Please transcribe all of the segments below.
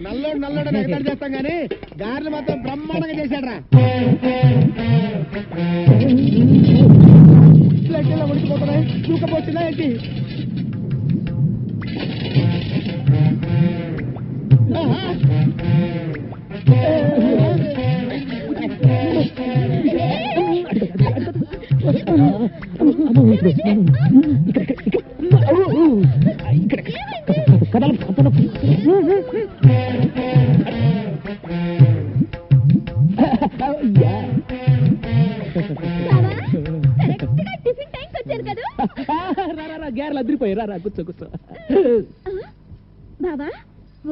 నల్లోడు నల్లోడు ఎగతాడు చేస్తాం గానీ గారెలు మాత్రం బ్రహ్మాండంగా చేశాడ్రా. లెక్కలా ఉడికిపోతున్నాయి, చూకపోతుందా ఏంటి? గేర్లు అదిరిపోయి రా కూర్చో కూర్చో. బాబా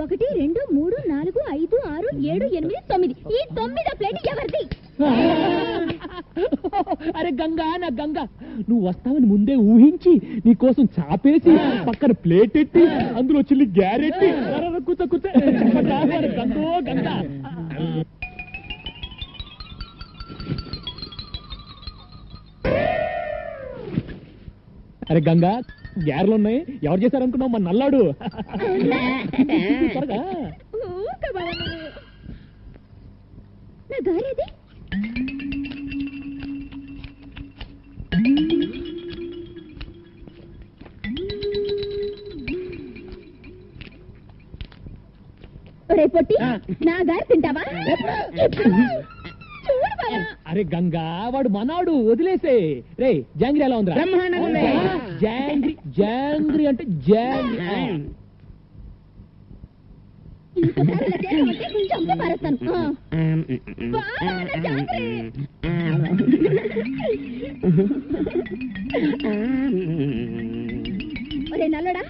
1 2 3 4 5 6 7 8 9 ఈ 9వ ప్లేట్ ఎవరిది? అరే గంగా, నా గంగా, నువ్వు వస్తావని ముందే ఊహించి నీ కోసం చాపేసి పక్కన ప్లేట్ ఎట్టి అందులో చిల్లి గ్యారెట్టి కూర్చో కూర్చో. గంగో గంగా. అరే గంగా, గ్యారెలున్నాయి. ఎవరు చేశారనుకున్నావు? మన నల్లాడు. త్వరగా. నా గారేది? పొట్టి, నా గారు తింటావా? అరే గంగా, వాడు మనాడు, వదిలేసే. రే జాంగ్రీ ఎలా ఉందిరా? జాంగ్రీ జాంగ్రీ అంటే జాంగ్రీ. నల్లడా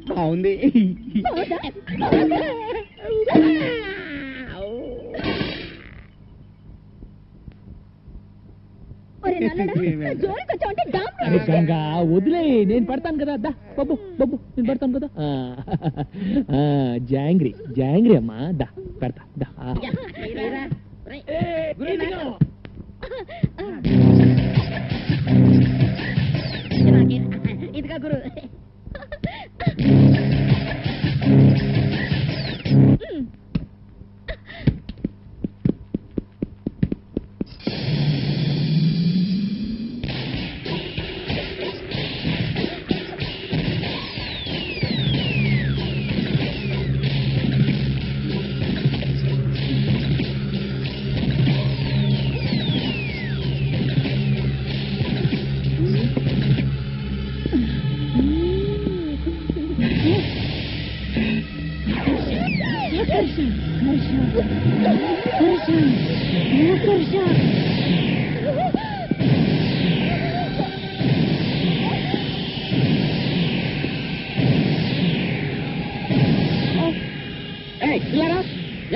బాగుంది. గంగా వదిలే, నేను పడతాను కదా. దా బాబు బాబు, నేను పడతాను కదా. జాంగ్రీ జాంగ్రీ అమ్మా, దా పెడతా. దా ఇదిగా గురు.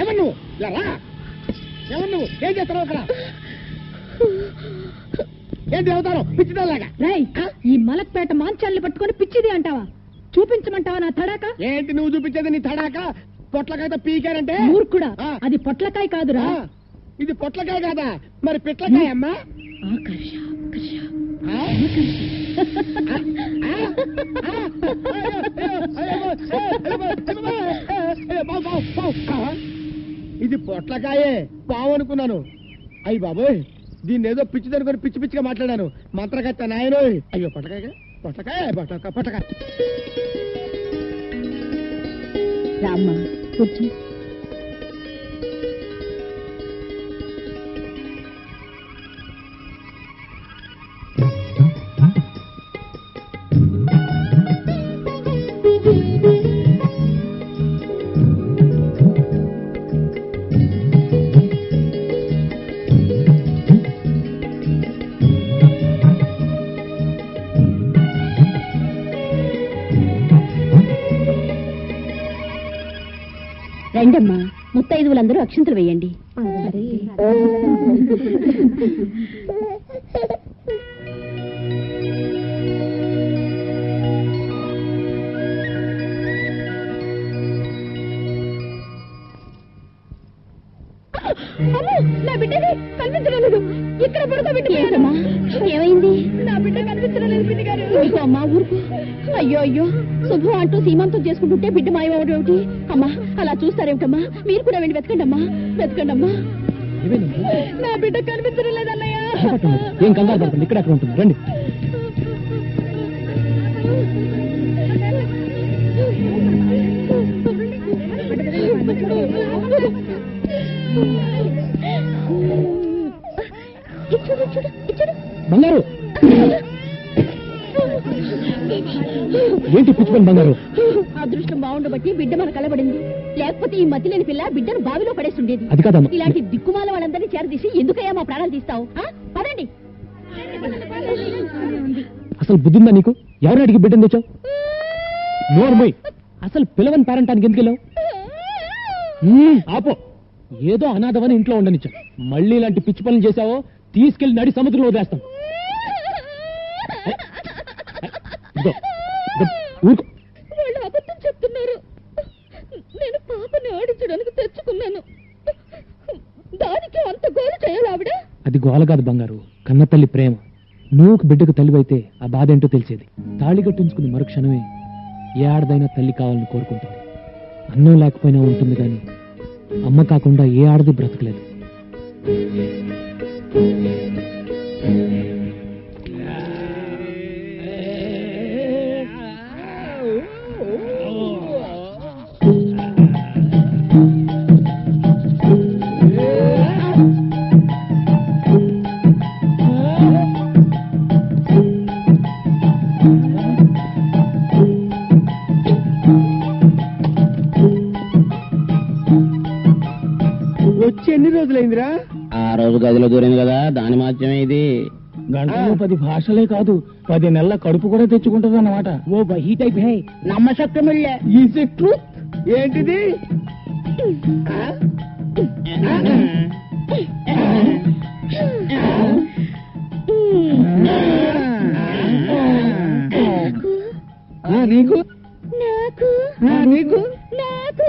ఎవరు నువ్వు? ఎవరు నువ్వు? ఏం చేస్తావు అక్కడ? ఏంటి అవుతారు పిచ్చిదాలాగా? ఈ మలక్పేట మాంచాల్ని పట్టుకొని పిచ్చిది అంటావా? చూపించమంటావా నా తడాక? ఏంటి నువ్వు చూపించేది? నీ తడాక పొట్లకాయతో పీకారంటే? మూర్ఖుడా, అది పొట్లకాయ కాదురా. ఇది పొట్లకాయ కాదా? మరి పిట్లకాయ అమ్మా. ఇది పొట్లకాయే, పావు అనుకున్నాను. అయ్యి బాబోయ్, దీన్ని ఏదో పిచ్చి దనుకొని పిచ్చి పిచ్చిగా మాట్లాడాను. మంత్రగత్త నాయనో. అయ్యో పొట్లకాయ పొట్లకాయ పొట్లకాయ పొట్లకాయ. రామ్మా కూర్చో. రండమ్మా, ముత్తైదువులందరూ అక్షంతలు వేయండి. నా బిడ్డని కనిపించలేదు. ఇక్కడ పడుకోబెట్టుకోమ్మా. ఏమైంది? నా బిడ్డ కనిపించడం లేదు పిన్ని గారు. అమ్మా ఊరుకు. అయ్యో అయ్యో, శుభం అంటూ సీమంతం చేసుకుంటుంటే బిడ్డ మాయమవడం ఏమిటి? అమ్మా అలా చూస్తారేమిటమ్మా? మీరు కూడా వెళ్ళి వెతకండి అమ్మా, వెతకండి అమ్మా. నా బిడ్డ కనిపించడం లేదన్నయ్య. ఏం కంగారు పడుతుంది, ఇక్కడ అక్కడ ఉంటుంది, రండి. బంగారు ఏంటి పిచ్చుకొని బంగారు? అదృష్టం బాగుండబట్టి బిడ్డ మన కలబడింది. లేకపోతే ఈ మతి లేని పిల్ల బిడ్డను బావిలో పడేస్తుండేది. అది కాదమ్మా. ఇలాంటి దిక్కుమాల వాళ్ళందరినీ చేరదీసి ఎందుకయ్యా మా ప్రాణాలు తీస్తావు? పదండి. అసలు బుద్ధిందా నీకు? ఎవరు అడిగి బిడ్డను తెచ్చావు? నోర్మోయ్, అసలు పిలవని పేరంటానికి ఎందుకు వెళ్ళావు? ఆపో, ఏదో అనాథవని ఇంట్లో ఉండనిచ్చావు. మళ్ళీ ఇలాంటి పిచ్చి పనులు చేశావో తీసుకెళ్లి నడి సముద్రంలో వదిలేస్తాం. వాళ్ళు అబద్ధం చెప్తున్నారు. నేను పాపని ఆడించడానికి తెచ్చుకున్నాను. దానికి అంత గోల చేయాలి ఆవిడ? అది గోల కాదు బంగారు, కన్న తల్లి ప్రేమ. నువ్వు బిడ్డకు తల్లివైతే ఆ బాధ ఏంటో తెలిసేది. తాళి కట్టించుకుని మరుక్షణమే ఏ ఆడదైనా తల్లి కావాలని కోరుకుంటుంది. అన్నం లేకపోయినా ఉంటుంది కానీ అమ్మ కాకుండా ఏ ఆడది బ్రతకలేదు. వచ్చి ఎన్ని రోజులైందిరా? ఆ రోజు గదిలో దూరింది కదా, దాని మాత్రమే ఇది. గంటలో 10 భాషలే కాదు 10 నెలల కడుపు కూడా తెచ్చుకుంటుంది అన్నమాట. ఓ బహీ టైప్ హై నమ్మశక్యమిల్లే. Is it truth? ఏంటిది? నీకు నాకు నీకు నాకు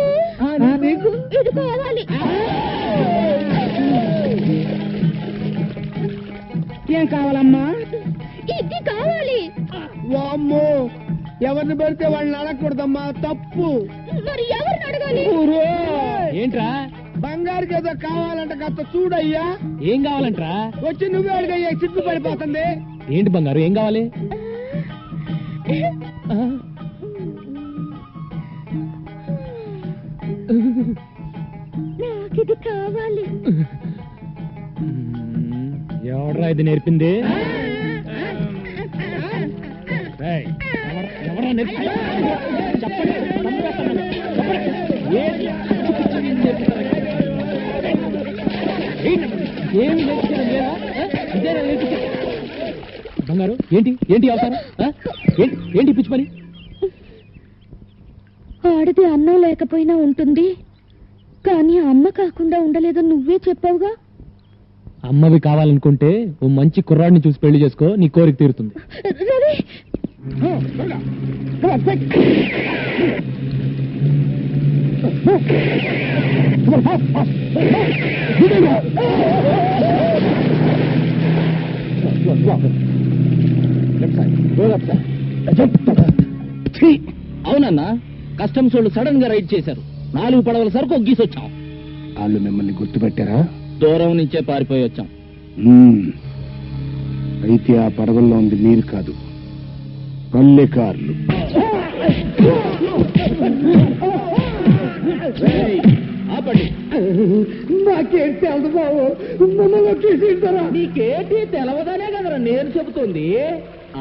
నీకు ఇది కావాలి. ఏం కావాలమ్మా? ఇది కావాలి. వామ్మో, ఎవరిని పెడితే వాళ్ళని అడగకూడదమ్మా, తప్పు. మరి ఎవరిని అడగాలి? ఏంట్రా? బంగారుకి ఏదో కావాలంట, కాస్త చూడయ్యా. ఏం కావాలంట్రా? వచ్చి నువ్వే అడిగయ్యా, చిట్టు పడిపోతుంది. ఏంటి బంగారు, ఏం కావాలి? నాకిది కావాలి. ఎవడ్రా ఇది నేర్పింది? ఎవరా నేర్పింది? చెప్పండి, ఏమి నేర్పించడం లేదా? ఇదేనా నేర్పించడం? బంగారు ఏంటి ఏంటి అవసరం? ఏంటి పిచ్చి పని? ఆడది అన్నం లేకపోయినా ఉంటుంది, కానీ అమ్మ కాకుండా ఉండలేదని నువ్వే చెప్పావుగా. అమ్మవి కావాలనుకుంటే ఓ మంచి కుర్రాడిని చూసి పెళ్లి చేసుకో, నీ కోరిక తీరుతుంది. రవి, అవునన్నా, కస్టమ్స్ వాళ్ళు సడన్ గా రైడ్ చేశారు. 4 పడవల సరుకు ఒగ్గీసొచ్చాం. వాళ్ళు మిమ్మల్ని గుర్తుపెట్టారా? దూరం నుంచే పారిపోయి వచ్చాం. అయితే ఆ పడవల్లో ఉంది మీరు కాదు, పల్లెకారులు. ఆపండి. నాకేం తెలుసు బాబు, మమ్మల్ని వచ్చేసింటారా? నీకేంటి తెలవదనే కదరా నేను చెబుతుంది.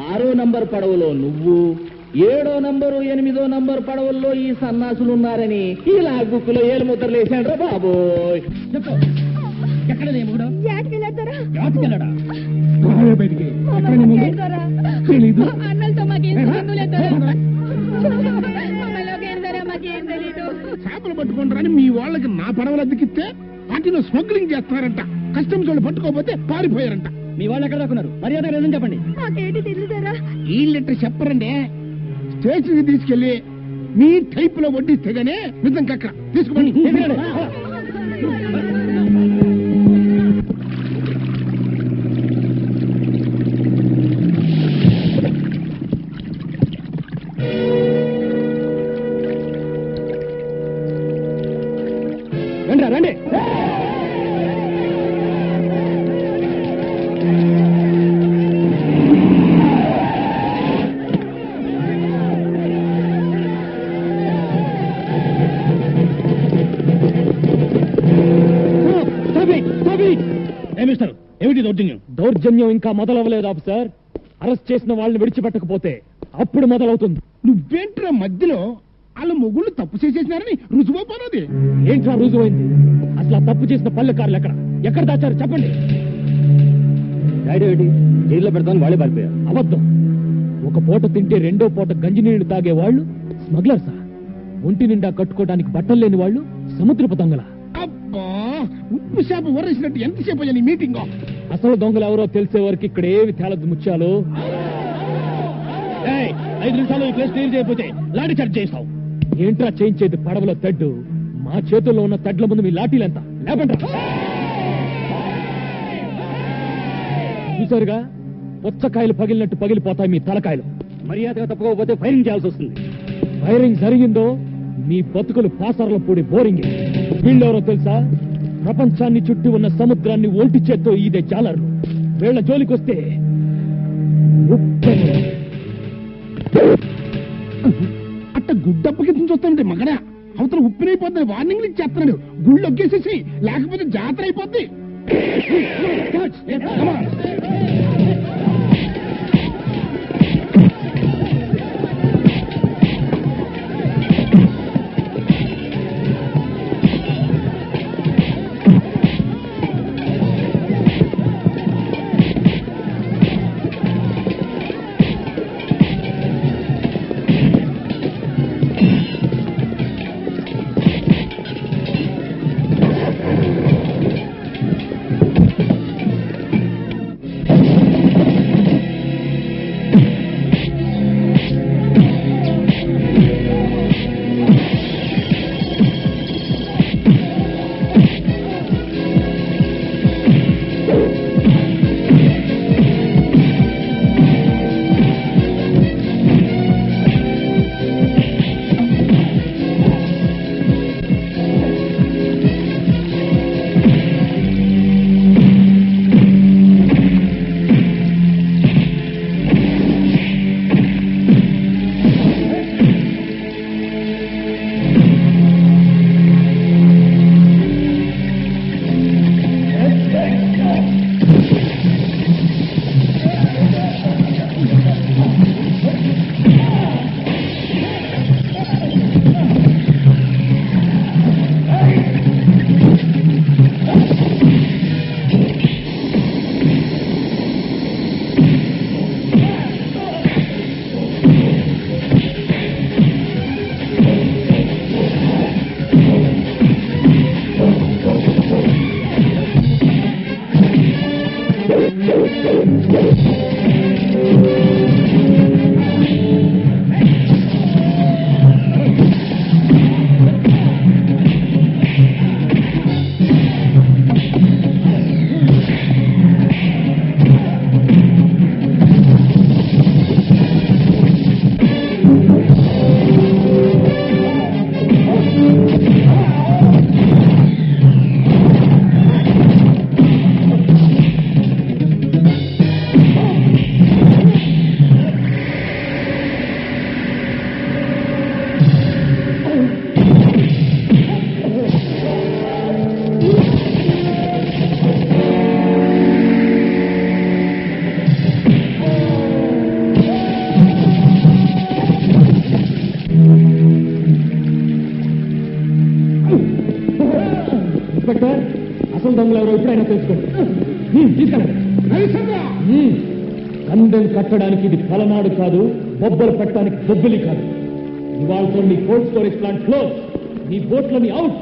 6వ నంబర్ పడవలో నువ్వు, 7వ నంబరు 8వ నంబర్ పడవల్లో ఈ సన్నాసులు ఉన్నారని ఈ లాగ్ బుక్ లో 7 ముద్రలు వేసాడు బాబోయ్. చెప్పు, ఎక్కడ అన్నలతో మాకేం సంబంధం లేదరా. చేపలు పట్టుకుంటారని మీ వాళ్ళకి నా పడవలు అద్దెకిస్తే వాటిని స్మగ్లింగ్ చేస్తారంట. కస్టమ్స్ వాళ్ళు పట్టుకోకపోతే పారిపోయారంట. మీ వాళ్ళు ఎక్కడ దాక్కున్నారు? మర్యాద నిజం చెప్పండి. మాకేంటి తెలియదరా. ఈ లెటర్ చెప్పరండి. స్టేషన్కి తీసుకెళ్లి మీ టైప్ లో వడ్డిస్తే గానీ నిజం కక్క తీసుకోండి. రండి రండి. మిస్టర్ ఏమిటి దౌర్జన్యం? దౌర్జన్యం ఇంకా మొదలవ్వలేదు ఆఫీసర్. అరెస్ట్ చేసిన వాళ్ళని విడిచిపెట్టకపోతే అప్పుడు మొదలవుతుంది. నువ్వేంట్రా మధ్యలో వాళ్ళ మొగుళ్ళు తప్పు చేసేసినారని రుజువైపోయినది. ఏంట్రా రుజువైంది? అసలు ఆ తప్పు చేసిన పల్లెకారులు ఎక్కడ దాచారు చెప్పండి. జైల్లో పెడతాను వాళ్ళే పారిపోయారు. అబద్ధం. ఒక పూట తింటే రెండో పూట గంజి నీళ్లు తాగే వాళ్ళు స్మగ్లర్సా? ఒంటి నిండా కట్టుకోవడానికి బట్టలు లేని వాళ్ళు సముద్రపు దొంగల. అబ్బా, ఉప్పు చేప ఊరేసినట్టు ఎంతసేపు అయ్యా నీ మీటింగ్? అసలు దొంగలు ఎవరో తెలిసే వరకు ఇక్కడ ఏమి తేలదు ముత్యాలు. 5 నిమిషాలు ఈ ప్లేస్ క్లియర్ చేయకపోతే లాఠీ చార్జ్ చేస్తావు. ఏంట్రా చేయించేది? పడవలో తెడ్డు. మా చేతుల్లో ఉన్న తెడ్ల ముందు మీ లాఠీలెంత? లేపండ్రా. చూసారుగా, పుచ్చకాయలు పగిలినట్టు పగిలిపోతాయి మీ తలకాయలు. మర్యాదగా తప్పకపోతే ఫైరింగ్ చేయాల్సి వస్తుంది. ఫైరింగ్ జరిగిందో మీ బతుకులు పాసర్ల పూడి బోరింగ్. వీళ్ళెవరో తెలుసా? ప్రపంచాన్ని చుట్టూ ఉన్న సముద్రాన్ని ఒంటి చేత్తో ఈదే జాలర్లు. వీళ్ళ జోలికొస్తే అట్ట గుడ్డప్పకి చూస్తామంటే మగడా అవతల ఉప్పినైపోతుంది. వార్నింగ్లు ఇచ్చేస్తున్నాడు. గుళ్ళు ఒగ్గేసేసి లేకపోతే జాతర అయిపోద్ది. ఇన్స్పెక్టర్, అసలు దొంగలు ఎవరో ఇప్పుడైనా తెలుసుకోండి. తీసుకెళ్ళండి. కందెం కట్టడానికి ఇది పలనాడు కాదు, బొబ్బలు పెట్టడానికి బొబ్బలి కాదు. ఇవాళతో నీ కోల్డ్ స్టోరేజ్ ప్లాంట్ క్లోజ్, నీ బోట్లని అవుట్,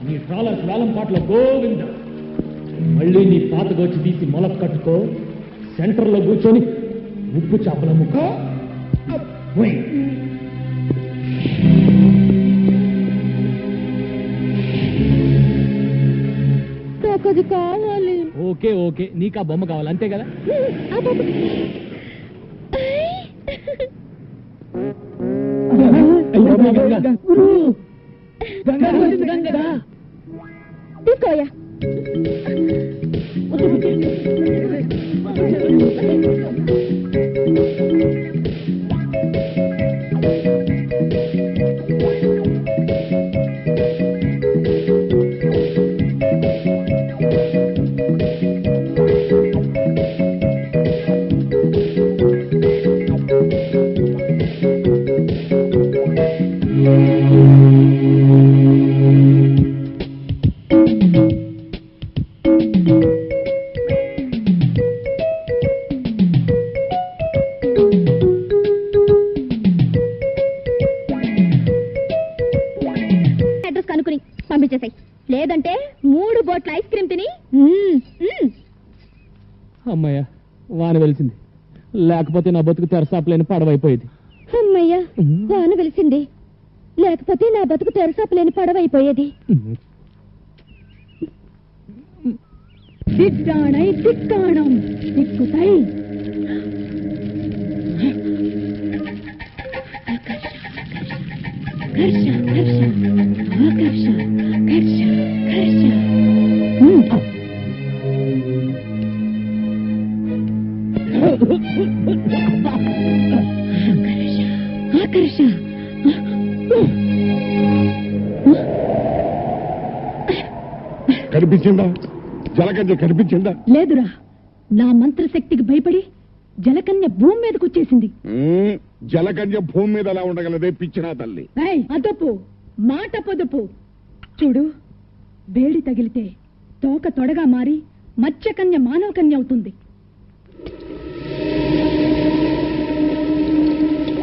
నీ ట్రాలర్స్ వేలం పాటల గోవింద. మళ్ళీ నీ పాతగొచ్చి తీసి మొలక కట్టుకో, సెంటర్లో కూర్చొని ఉప్పు చేపల ముక్క. నాకది కావాలి. ఓకే ఓకే, నీకు ఆ బొమ్మ కావాలి అంతే కదా? ఆ బొమ్మ. తీసుకోయా. అడ్రస్ కనుక్కుని పంపించేసాయి, లేదంటే 3 బోట్ల ఐస్ క్రీమ్ తిని అమ్మయ్య, వాన వెలిసింది, లేకపోతే నా బతుకు తెరసాపలేని పడవైపోయేది. అమ్మయ్యా వాన వెలిసింది, లేకపోతే నా బతుకు తెరసాపలేని పడవైపోయేది. దిట్టాణై దిక్కాణం దిక్కుతై హర్ష హర్ష ఆకర్ష హర్ష హర్ష ఆకర్ష కనిపించిందా? జలకన్య కనిపించిందా? లేదురా, నా మంత్రశక్తికి భయపడి జలకన్య భూమి మీదకి వచ్చేసింది. జలకన్య భూమి మీద ఎలా ఉండగలదే పిచ్చినా తల్లి? అదపు మాట పొదుపు. చూడు, వేడి తగిలితే తోక తొడగా మారి మత్స్యకన్య మానవ కన్య అవుతుంది.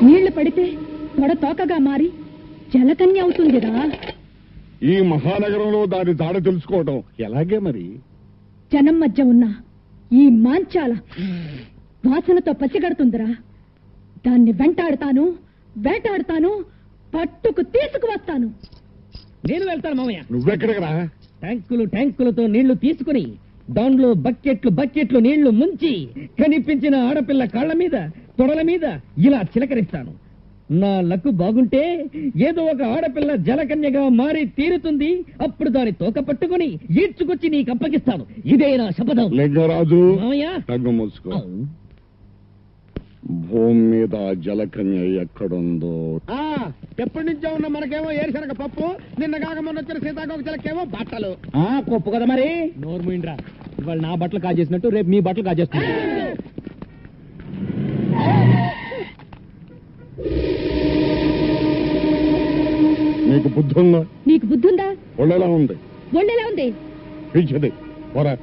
నీళ్లు పడితే తొడ తోకగా మారి జలకన్య అవుతుందిరా. ఈ మహానగరంలో దాని దాడ తెలుసుకోవడం ఎలాగే మరి? జనం మధ్య ఉన్న ఈ మాంచాల వాసనతో పసిగడుతుందిరా. దాన్ని వెంటాడుతాను, వేటాడుతాను, పట్టుకు తీసుకువస్తాను. నేను వెళ్తాను మామయ్య. నువ్వెక్కడికి రా? ట్యాంకులతో నీళ్లు తీసుకుని దాంట్లో బకెట్లు నీళ్లు ముంచి కనిపించిన ఆడపిల్ల కాళ్ల మీద తొడల మీద ఇలా చిలకరిస్తాను. నా లక్కు బాగుంటే ఏదో ఒక ఆడపిల్ల జలకన్యగా మారి తీరుతుంది. అప్పుడు దాని తోక పట్టుకుని ఈడ్చుకొచ్చి నీకు అప్పగిస్తాను. ఇదే నా శపథం. లింగరాజు, మామయ్య. తగ్గు మూసుకో. భూమి మీద జలకన్య ఎక్కడుందో ఎప్పటి నుంచో ఉన్న మనకేమో ఏరుశనగ పప్పు, నిన్న కాక మొన్న వచ్చిన సీతాకోక చిలకేమో బట్టలు. కొప్పు కదా మరి. నోర్మూయిండ్రా, ఇవాళ నా బట్టలు కాజేసినట్టు రేపు మీ బట్టలు కాజేస్తున్నా. నీకు బుద్ధి ఉందా? నీకు బుద్ధుందా? ఒళ్ళెలా ఉంది? ఒళ్ళెలా ఉంది? పిచ్చిది పోరా.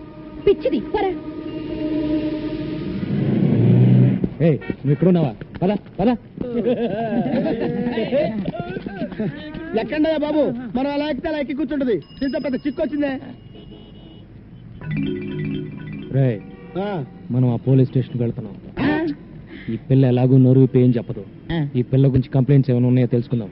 పిచ్చిది పోరా. నువ్వు ఎక్కడున్నావా? పద పద. ఎక్కండయ్యా బాబు, మనం అలా ఎక్కితే అలా ఎక్కి కూర్చుంటది. దీంతో పెద్ద చిక్కు వచ్చిందే. రే, మనం ఆ పోలీస్ స్టేషన్కి వెళ్తున్నాం. ఈ పిల్ల ఎలాగూ నోరు విప్పి ఏం చెప్పదు. ఈ పిల్ల గురించి కంప్లైంట్స్ ఏమైనా ఉన్నాయో తెలుసుకుందాం.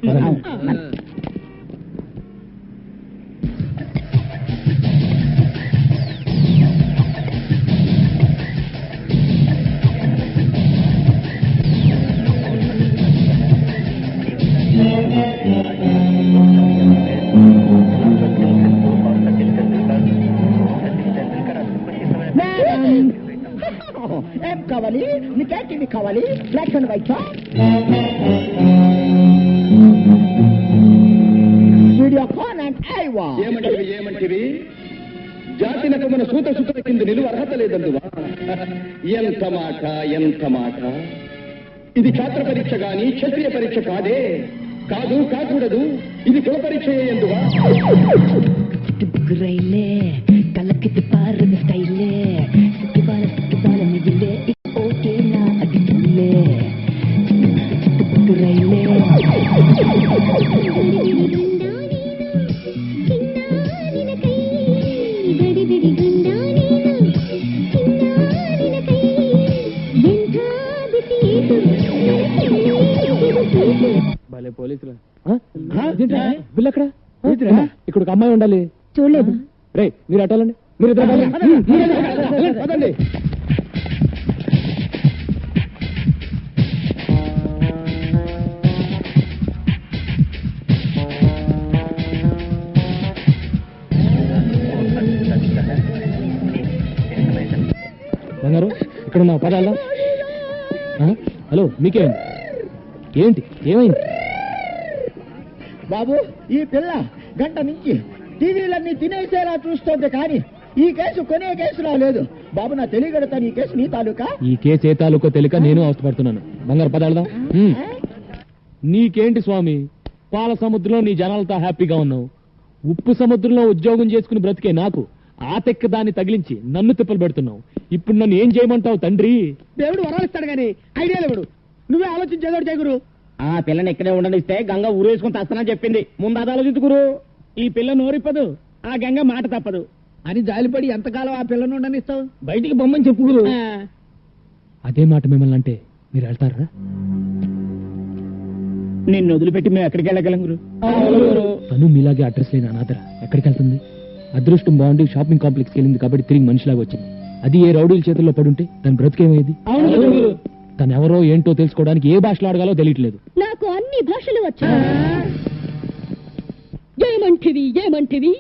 ఏం కావాలి? నీకే టీవీ కావాలి? Black and white, Videocon and Aiwa. ఏమంటివి? జాతినకు మన సూత సుతుల కింద నిలువ అర్హత లేదందువా? ఎంత మాట, ఎంత మాట! ఇది క్షాత్ర పరీక్ష గాని క్షత్రియ పరీక్ష కాదే. కాకూడదు. ఇది కుల పరీక్ష ఎందువా? రైలే కలకితి పారద స్టైలే సిక్కిబాల మిగిలే ఓకే నా అదిలే రైలే. భలే పోలీసులు. బిల్ ఎక్కడ? ఇక్కడ ఒక అమ్మాయి ఉండాలి. చూడలేదు. రే, మీరు అట్టాలండి. మీరు పదండి. ఎక్కడున్నావు పదాలా? హలో, మీకేమైంది? ఏంటి ఏమైంది? బాబు, ఈ పిల్ల గంట నుంచి టీవీలన్నీ తినేసేలా చూస్తోంది, కానీ ఈ కేసు కొనే కేసులా లేదు. బాబు, నా తెలియగలుగుతాను, ఈ కేసు నీ తాలూకా? ఈ కేసు ఏ తాలూకో తెలియక నేను అవస్థపడుతున్నాను. బంగారు పదాలదా? నీకేంటి స్వామి, పాల సముద్రంలో నీ జనాలతో హ్యాపీగా ఉన్నావు. ఉప్పు సముద్రంలో ఉద్యోగం చేసుకుని బ్రతికే నాకు ఆ తెక్క దాన్ని తగిలించి నన్ను తిప్పలు పెడుతున్నావు. ఇప్పుడు నన్ను ఏం చేయమంటావు తండ్రి? దేవుడు వరాలిస్తాడు గాని ఐడియా లేవుడు. నువ్వే ఆలోచించేదోడు చేయగురు. ఆ పిల్లని ఇక్కడే ఉండనిస్తే గంగ ఊరేసుకుని తస్తానని చెప్పింది. ముందు అది ఆలోచించుకురు. ఈ పిల్ల నోరిప్పదు, ఆ గంగ మాట తప్పదు అని జాలిపడి ఎంతకాలం ఆ పిల్లను ఉండనిస్తావు? బయటికి బొమ్మని చెప్పుకురు. అదే మాట మిమ్మల్ని అంటే మీరు వెళ్తారా? నిన్ను వదిలిపెట్టి మేము ఎక్కడికి వెళ్ళగలం గురు? తను మీలాగే అడ్రస్ లేని అనాథరా ఎక్కడికి వెళ్తుంది? అదృష్టం బాగుండి షాపింగ్ కాంప్లెక్స్కి వెళ్ళింది కాబట్టి తిరిగి మనిషిలాగా వచ్చింది. అది ఏ రౌడీల చేతుల్లో పడుంటే తన బ్రతికేమయ్యేది? తను ఎవరో ఏంటో తెలుసుకోవడానికి ఏ భాషలో అడగాలో తెలియట్లేదు. నాకు అన్ని భాషలు వచ్చు. ఏమంటివి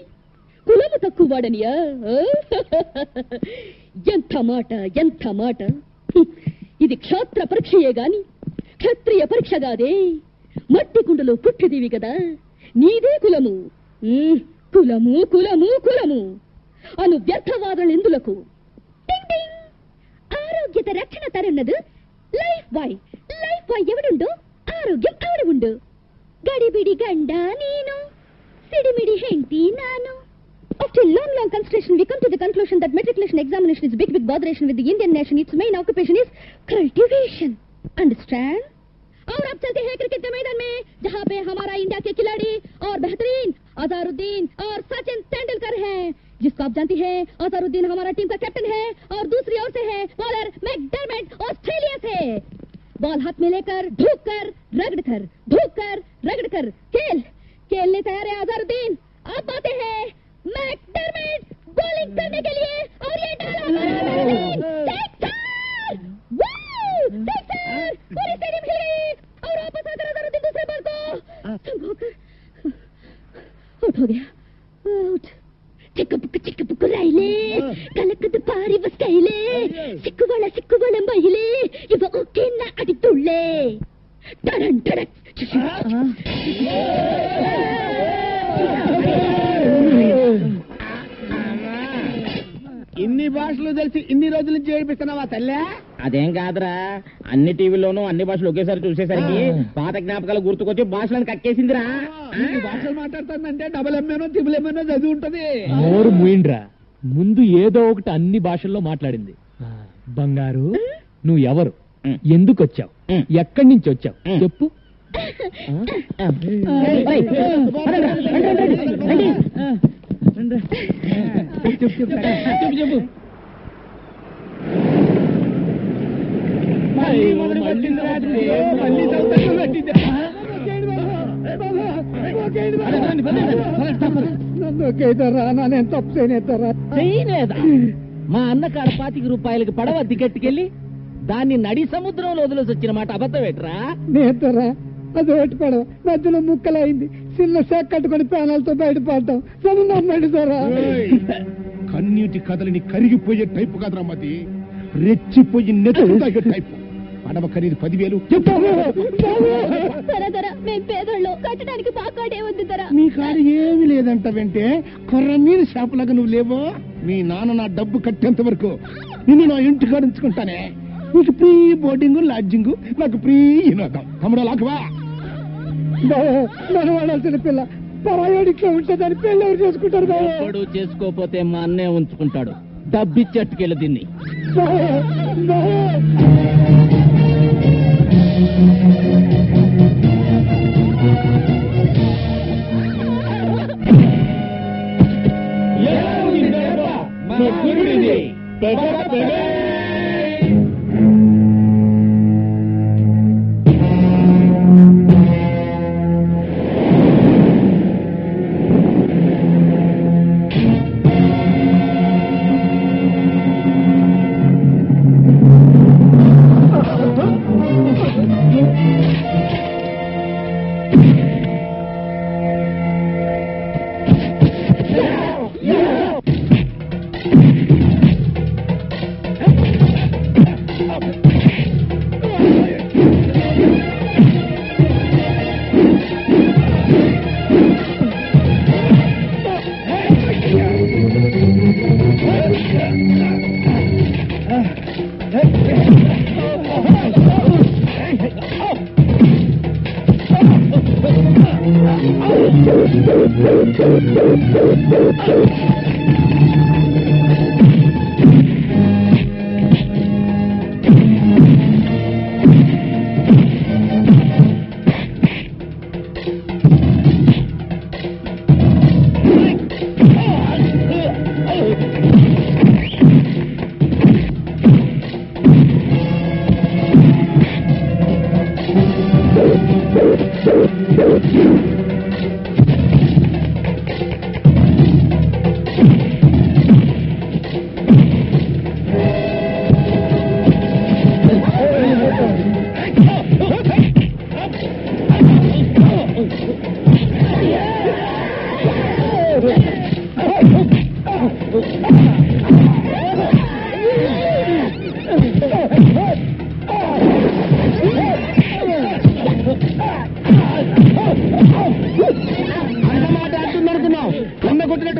కులము తక్కువ వాడనియా? ఎంత మాట. ఇది క్షాత్ర పరీక్షయే గాని క్షత్రియ పరీక్ష కాదే. మట్టి కుండలో పుట్టిదివి కదా, నీదే కులము. కులము అను వ్యర్థవాదలు ఎందులకు? ఆరోగ్యత రక్షణ తరున్నదు లైఫ్ బాయ్ ఎవడుండు ఆరోగ్యం ఆవిడ ఉండు. గడిబిడి గండ నేను, సిడిమిడి హెంటి నాను. After long consideration, we come to the conclusion that matriculation examination is big botheration with the Indian nation. Its main occupation is cultivation. Understand? और अब चलते हैं क्रिकेट के मैदान में, जहाँ पे हमारा इंडिया के खिलाड़ी और बेहतरीन अजहरुद्दीन और सचिन तेंदुलकर हैं, जिसको आप जानती हैं अजहरुद्दीन हमारा टीम का कैप्टन है और दूसरी ओर से है बॉलर मैकडरमट ऑस्ट्रेलिया से। बॉल हाथ में लेकर ढूक कर रगड़ कर खेलने तैयार है अजहरुद्दीन। अब आते हैं मैकडरमट बॉलिंग करने के लिए और ये डाला पूरी स्टेडियम हिल गई और वापस आकर अजहरुद्दीन दूसरे बॉल को संभोकर आउट हो गया। आउट। ಚಿಕ್ಕ ರೈಲೆ ಕಲಕದ ಪಾರಿ ಬಸ್ಕೈಲೆ ಸಿಕ್ಕುಗಳ ಮಹಿಳೆ ಇವ ಒಕ್ಕೆನ್ನ ಅಡಿತುಳ್ಳೆ ಟರನ್ ಟಡಕ್. ఇన్ని భాషలు తెలిసి ఇన్ని రోజుల నుంచి ఏడిపిస్తున్నావా తల్లే? అదేం కాదురా, అన్ని టీవీలోనూ అన్ని భాషలు ఒకేసారి చూసేసరికి పాత జ్ఞాపకాలు గుర్తుకొచ్చి భాషలను కక్కేసిందిరా. ఇన్ని భాషలు మాట్లాడుతుందంటే డబుల్ ఎంఏనో త్రిబుల్ ఎంఏనో చదివి ఉంటది. నోరు మూయిండ్రా, ముందు ఏదో ఒకటి అన్ని భాషల్లో మాట్లాడింది. బంగారు, నువ్వు ఎవరు, ఎందుకు వచ్చావు, ఎక్కడి నుంచి వచ్చావు చెప్పు. చెప్పు. నేను తప్పు చేయలేదా? మా అన్న కాడ ₹25 పడవ దిగట్టుకెళ్ళి దాన్ని నడి సముద్రంలో వదిలేసి వచ్చిన మాట అబద్ధం ఏంట్రా? నేతరా, అది ఒకటి పడవ మధ్యలో ముక్కలైంది, చిన్న శాఖ కట్టుకుని ప్యానాలతో బయటపడ్డాం. నమ్మండి సారా. కన్నీటి కథలని కరిగిపోయే టైపు కదరా మది, రెచ్చిపోయి నెత్తుతాగే టైపు. పడవ ఖరీదు 10,000. మేము పేదోళ్ళు, కట్టడానికి పాకాడే ఉంది ధర. నీ కాడ ఏమి లేదంటావంటే కొర్ర మీద షాపులాగా నువ్వు లేవో. మీ నాన్న నా డబ్బు కట్టేంత వరకు నిన్ను నా ఇంటి కాడ ఉంచుకుంటానే. నీకు ప్రీ బోర్డింగ్ లాడ్జింగ్, నాకు ప్రీ వినోదం. తమ్ముడు లాగవా? మనం వాడాల్సిన పిల్ల పరాయోడిట్లో ఉంటే దాని పెళ్ళి ఎవరు చేసుకుంటారు? ఎప్పుడు చేసుకోపోతే మా అన్నే ఉంచుకుంటాడు. డబ్బిచ్చట్టుకెళ్ళి దీన్ని.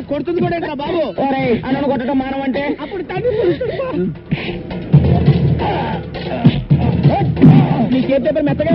కొడుతుంది కూడా ఏంట్రా బాబు? అన్నను కొట్టడం మానవంటే అప్పుడు నీకే పేపర్ మెత్తగా